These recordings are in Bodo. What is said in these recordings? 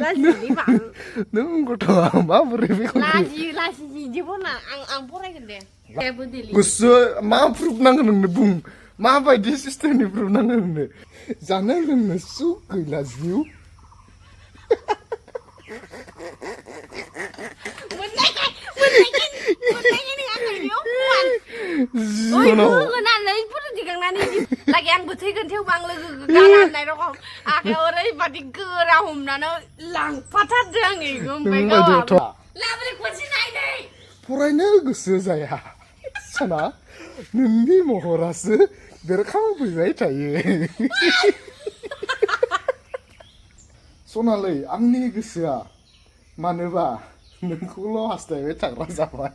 लाजियोलै मा नों गथ'आ माबोरै बेखौ लाजियोबो ना आं फरायगोन दे जेबो दिलि गोसो मा प्रुफ नांगोन नोंनो बुं माबायदि सिस्टेमनि प्रुफ नांगोन नोंनो जानो लोंनो सुख गैला जिउ होनानै फट' दिखांनानै लागे आंबो थैगोन थेवबो आं लोगो गारा होननाय रखम आखायाव ओरैबादि गोरा हमनानै लांफाथारदों आं इखौ ओमफ्राय गावहाबो लाबोलै खनसे नायनै फरायनो गोसो जाया साना नोंनि महरासो बेरखांफैबाय थायो सनालै आंनि गोसोआ मानोबा नोंखौल' हास्थायबाय थाग्रा जाबाय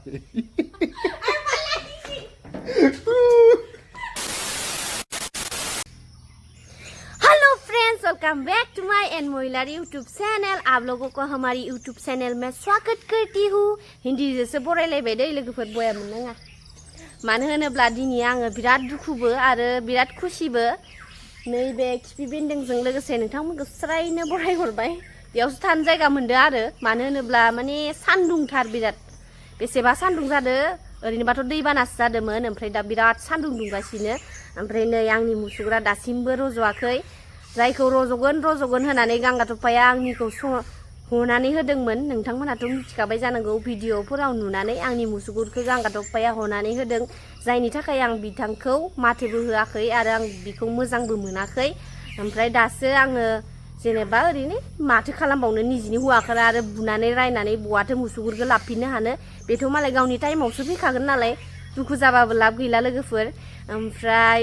वेलकम बैक टू माय एंड मोइलार यूट्यूब चैनल। आप लोगों को हमारी यूट्यूब चैनल में स्वागत करती हूँ। हिंदी जैसे बरायलायबाय दै लोगोफोर बया मोननाङा मानो होनोब्ला दिनै आङो बिराद दुखुबो आरो बिराद खुसिबो नैबे खिफि बेन्दोंजों लोगोसे नोंथांमोनखौ स्रायनो बरायहरबाय बेयावसो थानो जायगा मोनदो आरो मानो होनोब्ला माने सान्दुंथार बिराद बेसेबा सान्दुं जादो ओरैनोबाथ' दैबानासो जादोंमोन ओमफ्राय दा बिराद सान्दुं दुंगासिनो ओमफ्राय नै आंनि मुसुगुरा दासिमबो रज'वाखै जायखौ रज'गोन होननानै गांगाथफाया आंनिखौ हनानै होदोंमोन नोंथांमोनाथ' मिथिखाबाय जानांगौ भिडिअफोराव नुनानै आंनि मुसुगुरखौ गांगाथफाया हनानै होदों जायनि थाखाय आं बिथांखौ माथोबो होआखै आरो आं बिखौ मोजांबो मोनाखै ओमफ्राय दासो आङो जेनेबा ओरैनो माथो खालामबावनो निजिनि हौवाखौ आरो बुनानै रायनानै बहाथो मुसुगुरखौ लाफिननो हानो बेथ' मालाय गावनि टाइमावसो फैखागोन नालाय दुखु जाबाबो लाब गैला लोगोफोर ओमफ्राय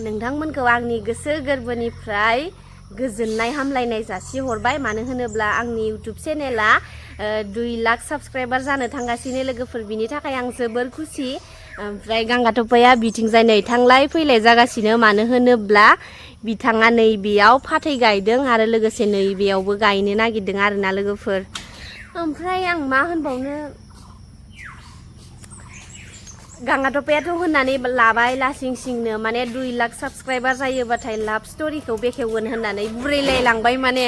नोंथांमोनखौ आंनि गोसो गोरबोनिफ्राय गोजोननाय हामलायनाय जासिहरबाय मानो होनोब्ला आंनि यूट्यूब चेनेला 2 लाख साबस्क्राइबार जानो थांगासिनो लोगोफोर बिनि थाखाय आं जोबोर खुसि ओमफ्राय गांगाथफाया बिथिंजाय नै थांलाय फैलाय जागासिनो मानो होनोब्ला बिथाङा नैबेयाव फाथै गायदों आरो लोगोसे नैबेयावबो गायनो नागिरदों आरोना लोगोफोर ओमफ्राय आं मा होनबावनो गांगाथफायाथ' होननानै लाबाय लासिं सिंनो माने 2 लाख साबस्क्राइबार जायोबाथाय लाभ स्ट'रिखौ बेखेवगोन होननानै बुरैलायलांबाय माने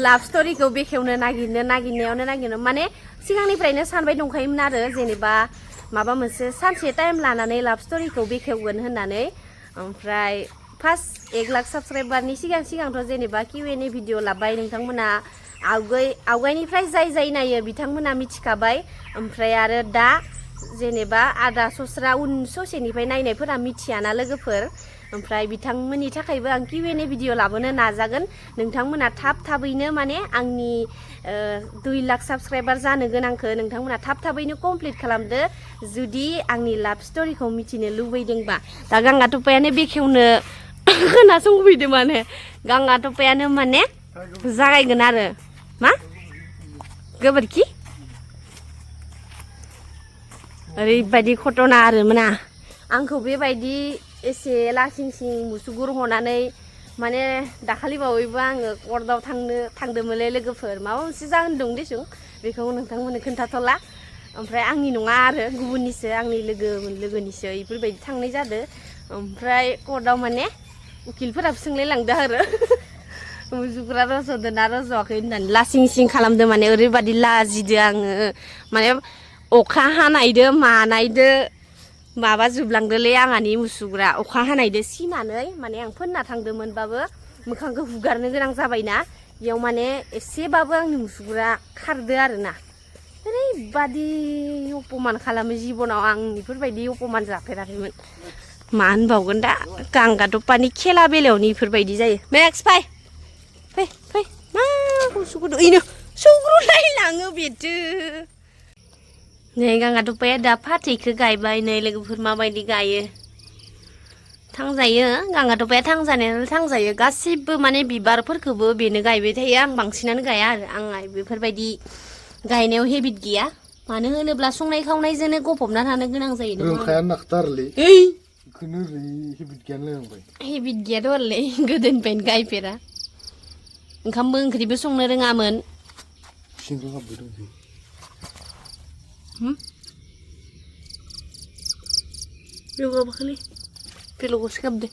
लाभ स्ट'रिखौ बेखेवनो नागिरनायावनो माने सिगांनिफ्रायनो सानबाय दंखायोमोन आरो जेनेबा माबा मोनसे सानसे टाइम लानानै लाभ स्ट'रिखौ बेखेवगोन होननानै ओमफ्राय फार्स्ट 1 लाख साबस्क्राइबारनि सिगांथ' जेनेबा Q&A भिडिअ लाबाय नोंथांमोना आवगायनिफ्राय जाय नायो बिथांमोना मिथिखाबाय ओमफ्राय आरो दा जेनेबा आदा सस्रा उन ससेनिफ्राय नायनायफोरा मिथियाना लोगोफोर ओमफ्राय बिथांमोननि थाखायबो आं Q&A भिडिअ लाबोनो नाजागोन नोंथांमोना थाबैनो माने आंनि 2 लाख साबस्क्राइबार जानो गोनांखौ नोंथांमोना थाबैनो कमप्लिट खालामदो जुदि आंनि लाभ स्ट'रिखौ मिथिनो लुबैदोंबा दा गांगाथफायानो बेखेवनो खोनासंफैदो माने गांगाथफायानो माने जागायगोन आरो मा गोबोरखि ओरैबायदि घटना आरो मोना आंखौ बेबायदि एसे लासिं सिं मुसुगुर हनानै माने दाखालि बावैबो आङो कर्टआव थांदोंमोनलै लोगोफोर माबा मोनसे जाहोन दं देसुं बेखौ नोंथांमोननो खोन्थाथ'ला ओमफ्राय आंनि नङा आरो गुबुननिसो आंनि लोगोनिसो बेफोरबायदि थांनाय जादों ओमफ्राय कर्टआव माने उकिलफोराबो सोंलायलांदो आरो मुसुगुरा रज'दों ना रज'वाखै होननानै लासिं सिं खालामदो माने ओरैबायदि लाजिदो आङो माने अखा हानायदो मानायदो माबा जोबलांदोलै आंहानि मुसुगुरा अखा हानायदो सिनानै माने आं फोनना थांदोंमोनबाबो मोखांखौ हुगारनो गोनां जाबायना बेयाव माने एसेबाबो आंनि मुसुगुरा खारदो आरोना ओरैबादि अपमान खालामो जिबनाव आं बेफोरबायदि अपमान जाफेराखैमोन मा होनबावगोन दा गांगाथफानि खेला बेलायावनो बेफोरबायदि जायो मेक्स फै मा मुसुगुर इनो सौग्रुलायलाङो बेथो नै गांगाथफाया दा फाथैखौ गायबाय नै लोगोफोर माबायदि गायो थांजायो गांगाथफाया थांजायो गासिबो माने बिबारफोरखौबो बेनो गायबाय थायो आं बांसिनानो गाया आरो आंहा बेफोरबायदि गायनायाव हेबिट गैया मानो होनोब्ला संनाय खावनायजोंनो गफबना थानो गोनां जायो रोंखाया नाखथारलै बेखौनो हेबिट गैयानो लायलांबाय हेबिट गैयाथ' आरोलै गोदोनिफ्रायनो गायफेरा ओंखामबो ओंख्रिबो संनो रोङामोन Belum berapa kali? Belum gue skap deh.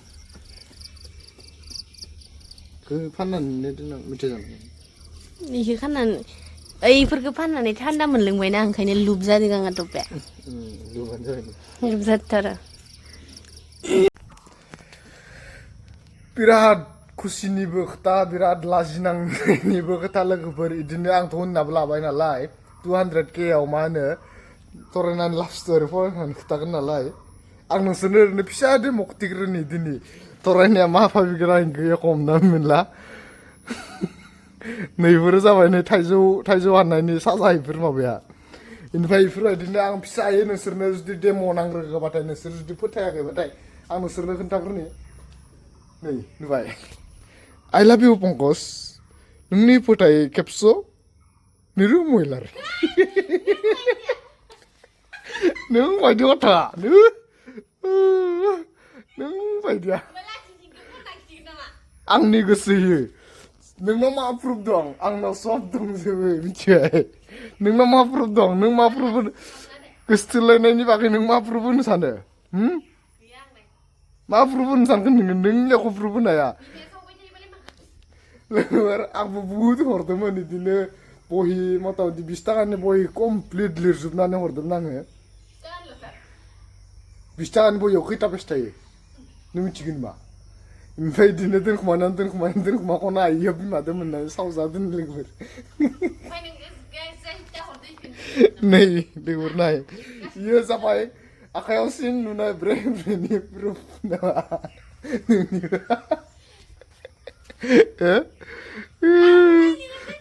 फाननानै दोननां मेथाइ जानांगौ बेखौ खानानै ओइफोरखौ फाननानै थान्दा मोनलोंबायना ओंखायनो लुब जादों आंहा टपे लुबानो जाबाय लुब जाथारा बिराद खुसिनिबो खोथा बिराद लाजिनांनायनिबो खोथा लोगोफोर इदिनो आंथ' होननाबो लाबाय नालाय 200K आव मा होनो फरायनानै लाभ स्ट'रि फरायनानै खोथागोन नालाय आं नोंसोरनो ओरैनो फिसा डेम' खिथिग्रोनि दिनै फरायनाया मा फाबिगोन आं इखो हमना मोनला नैफोरो जाबाय नै थाइजौ हाननायनि साजा इफोर माबाया इनिफ्राय इफोरबायदिनो आं फिसायै नोंसोरनो जुदि डेम' नांग्रोगोबाथाय नोंसोर जुदि फोथायाखैबाथाय आं नोंसोरनो खोन्थाग्रोनि नै नुबाय आइ लाभ इउ पंकज नोंनि फोथाय खेबस' निरु महिलार नों बायदि गथा नों बायदिया आंनि गोसो होयो नोंनाव मा प्रुफ दं आंनाव सब दंजोबो मिथिबाय नोंनाव मा प्रुफ दं नों मा प्रुफ गोसोथोलायनायनि बागै नों मा प्रुफ होनो सानो मा प्रुफ होनो सानगोन नों एख' प्रुफ होनो हाया आंबो बुहुद हरदोंमोन बिदिनो बहि मथा मथि 20 थाखानि बहि कमप्लिट लिरजोबनानै हरदोंमोन आङो 20 थाखानि बहियाव खैथा पेज थायो नों मिथिगोन मा ओमफ्राय बिदिनो दोनखुमाखौनो आइया बिमादों मोननानै सावजा दोन लोगोफोर नै लोगोफोर नाय इयो जाबाय आखायाव सिन नुनाय ब्रेनि प्रुफ नामा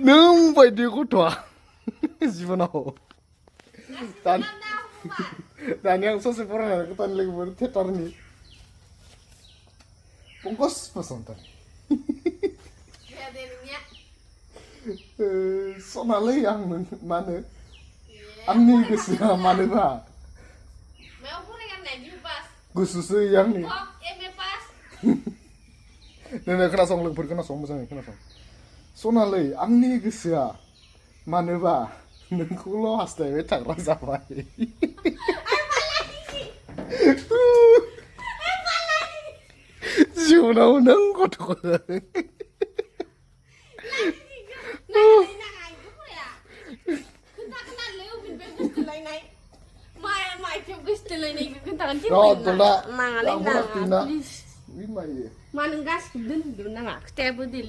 नों बायदि गथ'आ जिबनाव दानि आं ससे फरायनानै खोथानो लोगोफोर थियेटारनि पंकज बसुमतारी सनालै आं मा होनो आंनि गोसोआ मानोबा गोसोसो आंनि नों खोनासं लोगोफोर खोनासं मोजाङै खोनासं सनालै आंनि गोसोआ मानोबा नोंखौल' हास्थायबाय थाग्रा जाबाय जिबनाव नों गथ'खौ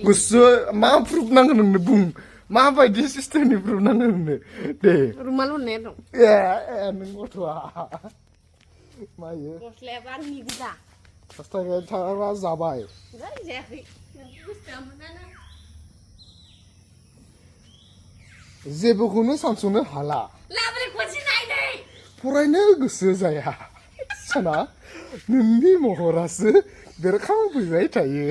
गोसो मा प्रुफ नांगौ नोंनो बुं माबायदि सिस्टेमनि प्रुफ नांगौ नोंनो दे रुमाल हरनाया दं नों गथ'आ मायो गस्लाया बारनि गोजा हास्थायबाय थाग्रा जाबाय जायाखै जेबोखौनो सानस'नो हाला फरायनो गोसो जाया साना नोंनि महरासो बेरखांफैबाय थायो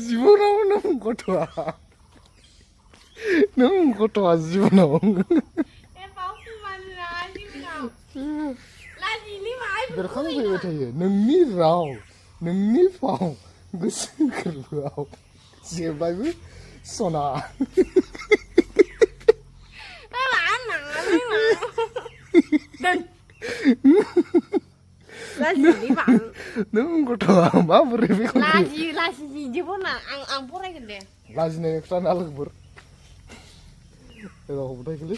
जिबनाव नों गथ'आ जिबनाव बेरखांफैबाय थायो नोंनि राव नोंनि फाव गोसो गोरबोआव जेब्लायबो सना नों गथ'आ माबोरै बेखौ लाजि बिदिबो ना आं फरायगोन दे लाजिनाय खोथा ना लोगोफोर हमथायखोलै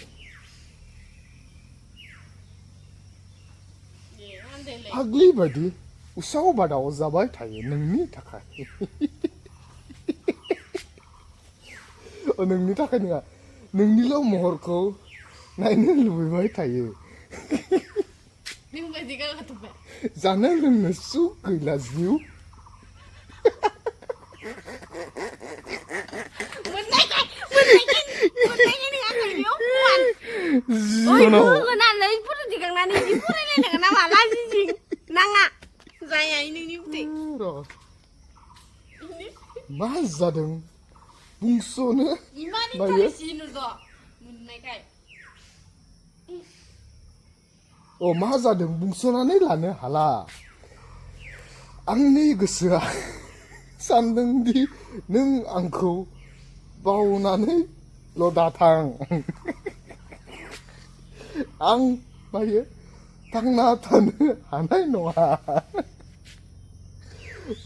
फाग्लि बायदि उसाव बादाव जाबाय थायो नोंनि थाखाय नोंनि थाखाय नङा नोंनिल' महरखौ नायनो लुबैबाय थायो जानो लोंनो सुख गैला जिउ मा जादों बुंस'नो मायो मा जादों बुंस'नानै लानो हाला आंनि गोसोआ सानदोंदि नों आंखौ बावनानैल' दाथां आं मायो थांना थानो हानाय नङा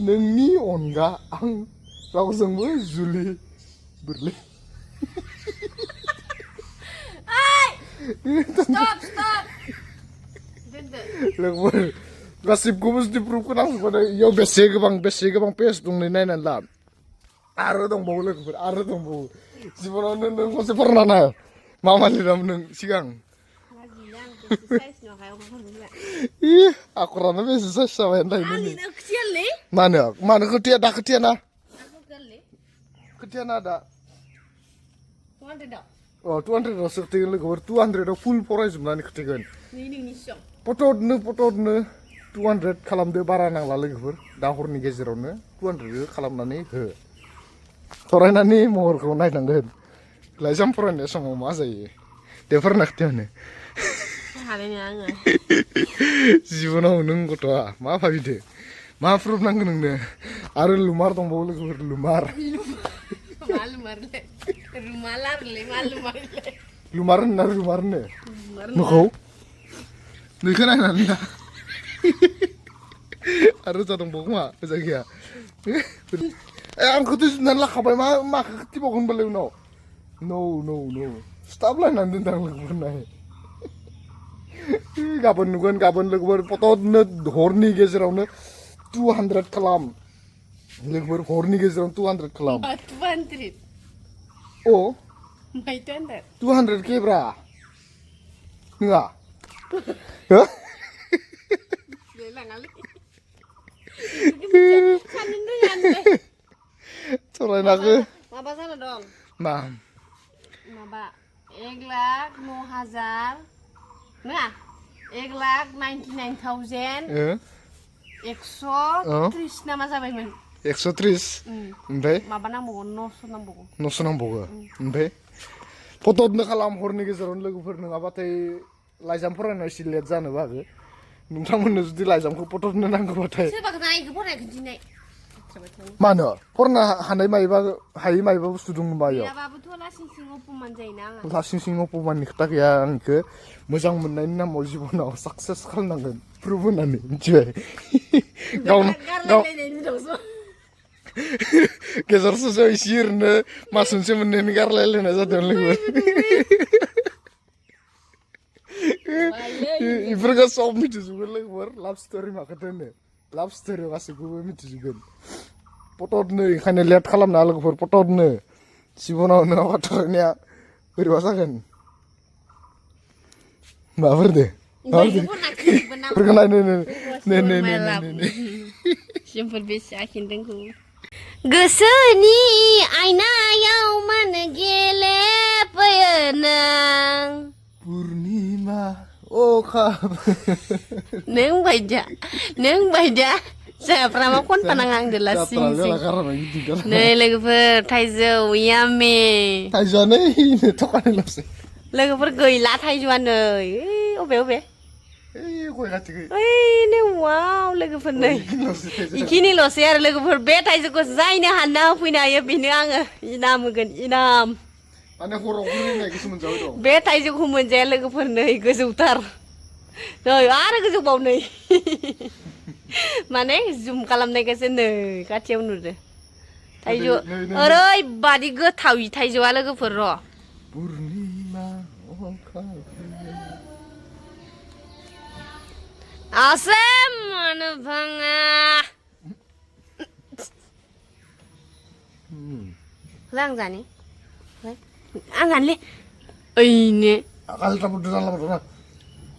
नोंनि अनगा आं रावजोंबो जुलि बोरलै Stop. Doन्दो. लोगोफोर गासिबखौबो जुदि प्रुफखौ नांजोबबाथाय इयाव बेसे गोबां पेज दं नै नायनानै ला आरो दंबावो लोगोफोर आरो दंबावो जिबनावनो नों खनसे फरायना मा लिरामोन नों सिगां Laginya ang exercise no kayo mafarmula. आखरानो बेसे साइस जाबाय होनलाय Ali na kecil nih. मानो खोथिया ना Aku kali. खोथिया ना दा Mau tidak? 200 आव सोखथिगोन लोगोफोर 200 आव फुल फरायजोबनानै खोथिगोन Ini nisong. पटदनो 200 खालामदो बारा नांला लोगोफोर दा हरनि गेजेरावनो 200 खालामनानै हो फरायनानै महरखौ नायनांगोन लाइजाम फरायनाय समाव मा जायो देफोरना खोथियानो Halnya angin. जिबनाव नों गथ'आ मा भाबिदो मा प्रुफ नांगोन नोंनो आरो लुमार दंबावो लोगोफोर लुमार Malu marle. Rumalar le malu marle. लुमार होनना लुमार होनो नोखौ नोखौ नायनानै ला आरो जा दंबावो मा मोजां गैया आंखौथ' जुनानै लाखाबाय माखौ खोथिबावगोन होनबालाय उनाव no स्टाफ लायनानै दोनदां लोगोफोर नाय गाबोन नुगोन गाबोन लोगोफोर पटदनो हरनि गेजेरावनो 200 खालाम लोगोफोर हरनि गेजेरावनो 200 खालाम 200. अ May 200. 200 के ब्रा नङा हो Bilang kali. Kanin tuh yan deh. सरायनाखो Maba sana dong. मा Maba. 1,09,000. Nah. 1,99,000. 130 nama जाबायमोन 130 ओमफ्राय माबा नांबावगौ 900 नांबावगौ 900 नांबावगौ ओमफ्राय पटदनो खालाम हरनि गेजेरावनो लोगोफोर नङाबाथाय लाइजाम फरायनायाव एसे लेट जानोबो हागौ नोंथांमोननो जुदि लाइजामखौ पटदनो नांगौबाथाय सोरबा नायखौ फरायगोन दिनै मानो फरायनो हानाय मायबा हायै मायबा बुस्थु दं होनबा इयाव गैयाबाबोथ' लासिं सिं अपमान जायोना आङो लासिं सिं अपमाननि खोथा गैया आं इखो मोजां मोननायनि नामाव जिबनाव साक्सेस खालामनांगोन प्रुफ होनानै मिथिबाय गावनो गारलायलायनायनि दंसो गेजेर ससेयाव इसे ओरैनो मास मोनसे मोननैनि गारलायलायनाय जादों लोगो इफोरखौ सब मिथिजोबगोन लोगोफोर लाभ स्ट'रि माखौ होनो लाभ स्ट'रियाव गासैखौबो मिथिजोबगोन पटदनो ओंखायनो लेट खालामना लोगोफोर पटदनो जिबनाव नङाबा थरायनाया बोरैबा जागोन माबाफोर दे फोरखौ नाय Simpel bisa खिन्थोंखौ गोसोनि आयनायाव मानो गेलेफैयो नों पुर्निमा अखा नों बायदा जाफ्रा मा खनफा नाङा आंदो लासिं नै लोगोफोर थाइजौ यामे थाइजौआनो थखानिल'सै लोगोफोर गैला थाइजौआनो अबे गय खाथिखै नै वाव लोगोफोर नै इखिनिल'सै आरो लोगोफोर बे थाइजौखौ जायनो हानना होफैनो हायो बेनो आङो इनाम होगोन इनाम माने हराव गोलैनायखौसो मोनजाबाय दं बे थाइजौखौ मोनजाया लोगोफोर नै गोजौथार नै आरो गोजौबाव नै माने जुम खालामनायखायसो नै खाथियाव नुदो थाइजौ ओरैबादि गोथाव इ थाइजौआ लोगोफोर र' पुर्निमा अखा Asem mana banga lang zani angan le ini akal tamu dalam mana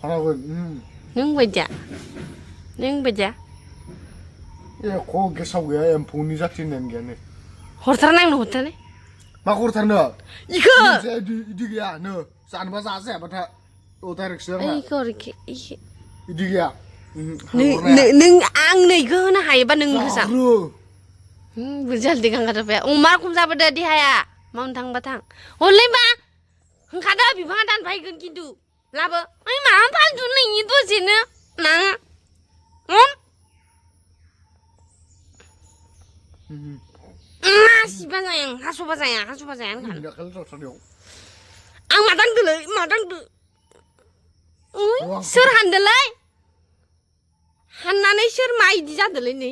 harapan neng baca ya kok gesau ya yang puni jatin yang gini hortar nang hortar ne mak hortar ne iko saya di ya ne saan bahasa saya pada otak reksa iko di ya neng ang nei go na haiba neng bisa berjal di kangkata pe umar kum sabada di haya mau batang oleh ba kangkata bibang dan baikun kintu labo ai ma pan tu nei itu sini nang si bazayang hasu bazayang kan tidak kalau terus ang matang dulu सोर हानदोलै हाननानै सोर मा इदि जादोलै नै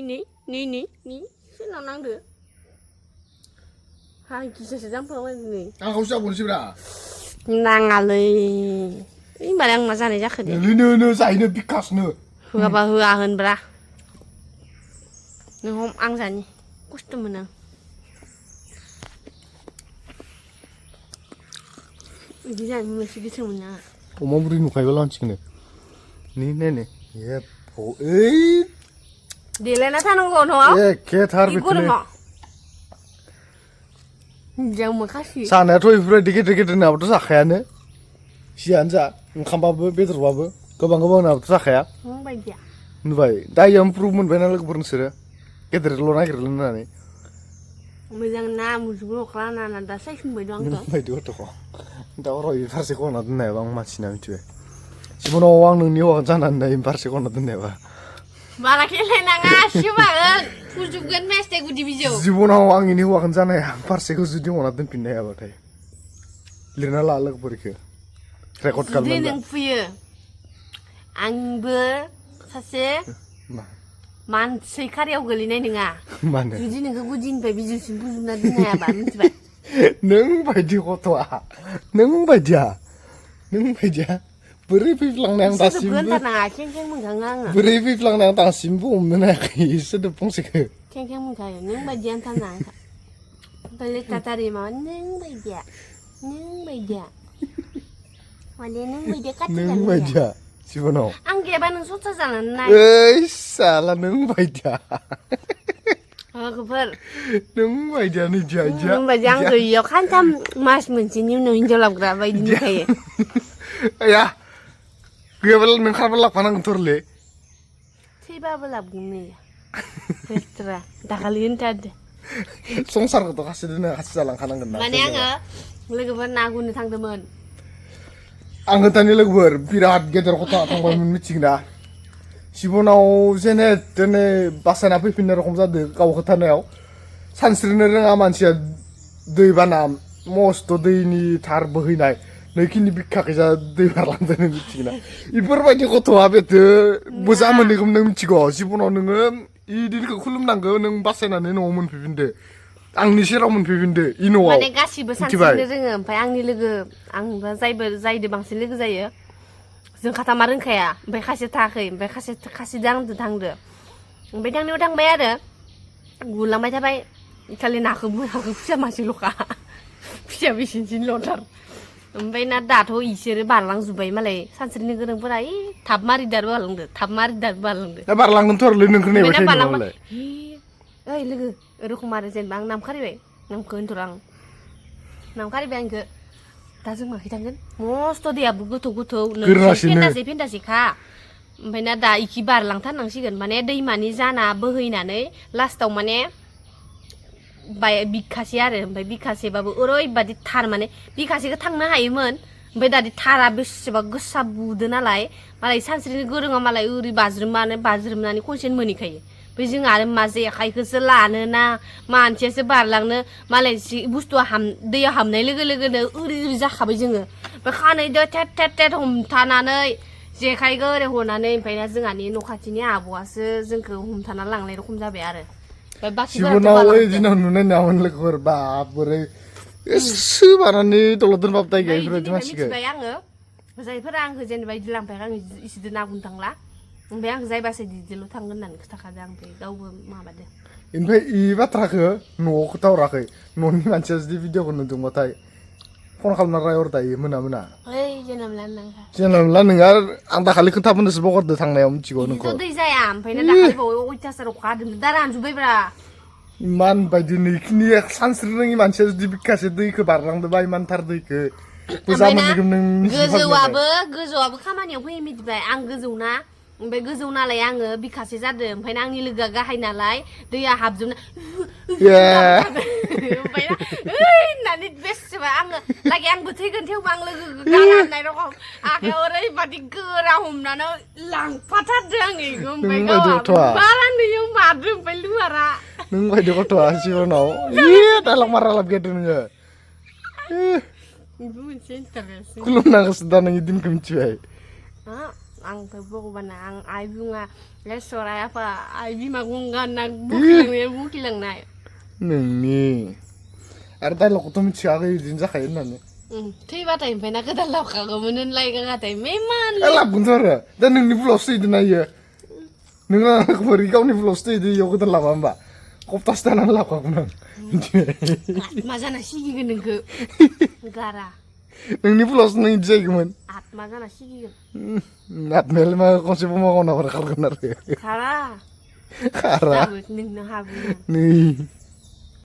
सोरनाव नांदो हा गिसासो जांफ्लांबाय नै आंखौ जाबावनोसैब्रा नाङालै होनबालाय आं मा जानाय जाखो दे नो जाहैनो बिकासनो होआबा होआ होनब्रा नों हम आं जानि खस्थ' मोनो बिदि जानो मोनसे गोसो मोना अमा बुरि नुखायोबा लांसिगोन नै ए ओइ देलायना थानांगौ न'आव एखेथार बिदिनो जों मोखासि जानायाथ' बेफोरबायदि गेदेर गेदेर नाबाथ' जाखायानो जियानो जा ओंखामबाबो बेदरबाबो गोबां नाबाथ' जाखाया बायदिया नुबाय दाइयावनो प्रुफ मोनबायना लोगोफोर नोंसोरो गेदेरल' नागिरलो होननानै मोजां ना मुजुगु अख्ला ना दा सायसुंबाय दं आंखौ बायदि गथ'खौ दा रय फारसे खना दोननायाबा आं मानसिना मिथिबाय जिबनाव आं नोंनि हौवा जानानै दायो फारसे खना दोननायाबा बारा खेलायनाङा सिमागोन फुजोबगोन मेस्टे गुदि बिजौ जिबनाव आंनि हौवाखौनो जानाया फारसेखौ जुदि हना दोनफिननो हायाबाथाय लिरना ला लोगोफोरखौ रेकर्ड जुदि खालामना नों फुयो आंबो सासे मानसि खारियाव गोलैनाय नङा मानो जुदि नोंखौ गुदिनिफ्राय बिजौसिम फुजोबना दोननो हायाबा मिथिबाय नों बायदि गथ'आ नों बायदिया बोरै फैफ्लांनाय आं दासिमबो होनथारनाङा खें मोनखाङो आङो बोरै फैफ्लांनाय आं दासिमबो हमनो हायाखै सोदोब फंसेखौ खें मोनखायो नों बायदि होनथारनाङा ओमफ्राय लेथाथारि माबा नों बायदिया माने नों बायदिया खाथि नों बायदिया जिबनाव आं गैयाबा नों संसार जानानै नाय ओइ साला नों बायदिया लोगोफोर नों बायदियानो नों बायदि आं गैयियाव खानथाम मास मोनसेनि उनाव हिनजाव लाबग्रा बायदि नुखायो आया गैयाबालाय नों खारबा लांफानांगोनथ'रलै थैबाबो लाबगोन नै रेस्टुरा दाखालि होनथारदो संसारखौथ' खासि जालांखानांगोन ना माने आङो लोगोफोर ना गुरनो थांदोंमोन आं खोन्थानि लोगोफोर बिराद गेदेर खथा थांबायमोन मिथिगोना जिबनाव जेने तेने बासायना फैफिननाय रखम जादों गाव खोथानायाव सानस्रिनो रोङा मानसिया दैबाना मस्थ' दैनि थार बोहैनाय नैखिनि बिखाखैजा दै बारलांदों नों मिथिगोना बेफोरबायदि गथ'आ बेथो मोजां मोनैखौ नों मिथिगौ जिबनाव नोङो इदिनखौ खुलुमनांगौ नों बासायनानै न'आव मोनफैफिनदो आंनि सेराव मोनफैफिनदो इ न'आव माने गासिबो सानस्रिनो रोङो ओमफ्राय आंनि लोगो आंबा जायदो बांसिन लोगो जायो जों खाथामा रोंखाया ओमफ्राय खासे थायाखै ओमफ्राय खासे आंदो थांदो ओमफ्राय थांनायाव थांबाय आरो गुरलांबाय थाबाय खालि नाखौ फिसा मासेल'खा फिसा बेसेनसिन लथार ओमफ्राय ना दाथ' इसोरो बारलांजोब्बाय मालाय सानस्रिनो गोरोंफोरा थाब मारिदार बारलांदो दा बारलांगोनथ' आरोलै नोंखौ नेबाय थायो नङालाय ओइ लोगो ओरखम आरो जेनेबा आं नाम खारिबाय नामखौ होनथ'र आं नाम खारिबाय आंखौ दा जों माखै थांगोन मस्थ' दैयाबो गोथौ फेन्दासेखा ओमफ्राय ना दा इखि बारलांथारनांसिगोन माने दैमानि जाना बोहैनानै लास्टाव माने बिखासे आरो ओमफ्राय बिखासेबाबो ओरैबादि थार माने बिखासेखौ थांनो हायोमोन ओमफ्राय दादि थारा बेसेबा गोसा बुदो नालाय मालाय सानस्रिनो गोरोङा मालाय ओरै बाज्रुमनानै खनसेनो मोनहैखायो ओमफ्राय जों आरो मा जेखाइखौसो लानो ना मानसियासो बारलांनो मालाय बुस्थुआ दैयाव हाबनाय लोगो लोगोनो ओरै जाखाबाय जोङो ओमफ्राय खानैदो थेट हमथानानै जेखाइखौ ओरै हरनानै ओमफ्राय ना जोंहानि न' खाथिनि आब'आसो जोंखौ हमथाना लांनाय रखम जाबाय आरो जिबनाव ओइ दिनाव नुनाय नङामोन लोगोफोर बाब बोरै एसे बारनानै दलद दोनबाबो दाय गैया बेफोरबायदि मानसिखौ मिथिबाय आङो जायफोरा आंखौ जेनेबा बिदि लांफायाखै आं इसोरजों ना गुरनो थांला ओमफ्राय आंखौ जायबासो दिदिल' थांगोन होननानै खोथाखादों आं ओमफ्राय गावबो माबादो ओमफ्राय इ बाथ्राखौ न'आव खोथाहराखै न'नि मानसिया जुदि भिडिअखौ नुदोंबाथाय फन खालामना रायहरदायो मोना ओइ जेनेबा नोंहा आं दाखालि खोन्थाबोनोसो बावगारदो थांनायाव मिथिगौ नोंखौ दै जाया ओमफ्राय ना दाखालि बावै अयथासार अखा हादों दा रानजोब्बायब्रा इमान बायदि नैखिनि सानस्रिनो रोङि मानसिया जुदि बिखासे दैखौ बारलांदोबा इमानथार दैखौ मोजां मोनैखौ नों गोजौआबो खामानियाव फैयो मिथिबाय आं गोजौना ओमफ्राय गोजौ नालाय आङो बिखासे जादों ओमफ्राय आंनि लोगोआ गाहाय नालाय दैया हाबजोबना ओमफ्राय होननानै बेसेबा आङो लागै आंबो थैगोन थेवबो आं लोगो गाना होननाय रखम आखायाव ओरैबादि गोरा हमनानै लांफाथारदों आं बेखौ ओमफ्य बारा नैयाव मारदों ओमफ्राय लुवारा नों बायदि गथ'आ जिबनाव दालां मारा लाब गेदों नोङो खुलुमनांगौसो दा नों दिनखौ मिथिबाय आंखौ भगबाना आं आइ बुङा ले सराय आफा आइ बिमाखौ गानना बुखिलांनाय नोंनि आरो डाइलगखौथ' मिथियाखै बिदिनो जाखायो होननानै थैबाथाय ओमफ्राय ना गोदान लाबोखागौमोन होनलायगाथाय मेमान लाबोगोनथ' आरो दा नोंनि भ्लगसो बिदिनो नायो नोङो बोरै गावनि भ्लगसो बिदि इयाव गोदान लाबा होमबा खप्तासे थानानै लाबोखागोन आं मा जाना सिगिगोन नोंखौ गारा नोंनि भ्लगसो नों बिदि जाहैगौमोन आत्मा जाना सिगिगोन आत्मायालाय मा खनसेबो मावना खारगोन आरो खारा खारा नोंनो हाबो नै